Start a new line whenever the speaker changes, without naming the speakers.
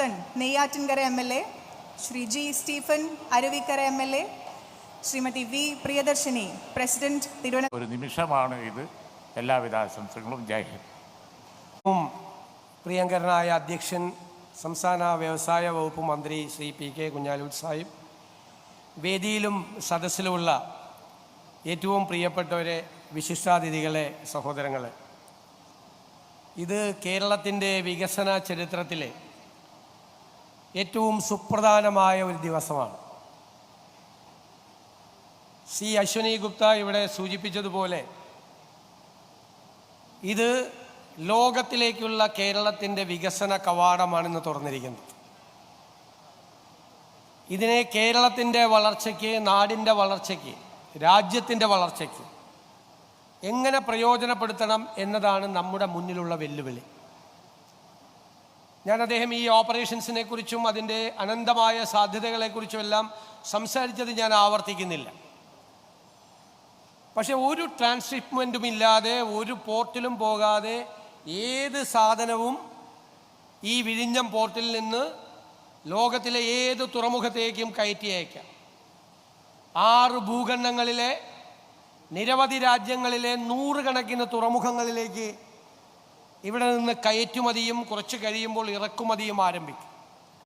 പുത്തൻ Neyyattinkara MLA, Shri G. Stephen Aruvikkara MLA, Shrimati V. Priyadarshini, president Thiruvananthapuram.
ഒരു നിമിഷമാണ് ഇത്. എല്ലാവിധ ആശംസകളും. ജയ് ഹിന്ദ്.
പ്രിയങ്കരനായ അധ്യക്ഷൻ സംസ്ഥാന വ്യവസായ വകുപ്പ് മന്ത്രി ശ്രീ PK കുഞ്ഞാലിക്കുട്ടി സാഹിബ്, വേദിയിലും സദസ്സിലുമുള്ള ഏറ്റവും പ്രിയപ്പെട്ടവരെ, വിശിഷ്ടാതിഥികളെ, സഹോദരങ്ങളെ, ഇത് കേരളത്തിൻ്റെ വികസന ചരിത്രത്തിലെ ഏറ്റവും സുപ്രധാനമായ ഒരു ദിവസമാണ്. ശ്രീ അശ്വനി ഗുപ്ത ഇവിടെ സൂചിപ്പിച്ചതുപോലെ ഇത് ലോകത്തിലേക്കുള്ള കേരളത്തിൻ്റെ വികസന കവാടമാണെന്ന് തുറന്നിരിക്കുന്നത്. ഇതിനെ കേരളത്തിൻ്റെ വളർച്ചയ്ക്ക്, നാടിൻ്റെ വളർച്ചയ്ക്ക്, രാജ്യത്തിൻ്റെ വളർച്ചയ്ക്ക് എങ്ങനെ പ്രയോജനപ്പെടുത്തണം എന്നതാണ് നമ്മുടെ മുന്നിലുള്ള വെല്ലുവിളി. അദ്ദേഹം ഈ ഓപ്പറേഷൻസിനെ കുറിച്ചും അതിൻ്റെ അനന്തമായ സാധ്യതകളെക്കുറിച്ചും എല്ലാം സംസാരിച്ചത് ഞാൻ ആവർത്തിക്കുന്നില്ല. പക്ഷെ ഒരു ട്രാൻസ്ഷിപ്മെൻറ്റും ഇല്ലാതെ, ഒരു പോർട്ടിലും പോകാതെ ഏത് സാധനവും ഈ വിഴിഞ്ഞം പോർട്ടിൽ നിന്ന് ലോകത്തിലെ ഏത് തുറമുഖത്തേക്കും കയറ്റി അയക്കാം. 6 ഭൂഖണ്ഡങ്ങളിലെ നിരവധി രാജ്യങ്ങളിലെ 100 കണക്കിന് തുറമുഖങ്ങളിലേക്ക് ഇവിടെ നിന്ന് കയറ്റുമതിയും കുറച്ച് കഴിയുമ്പോൾ ഇറക്കുമതിയും ആരംഭിക്കും.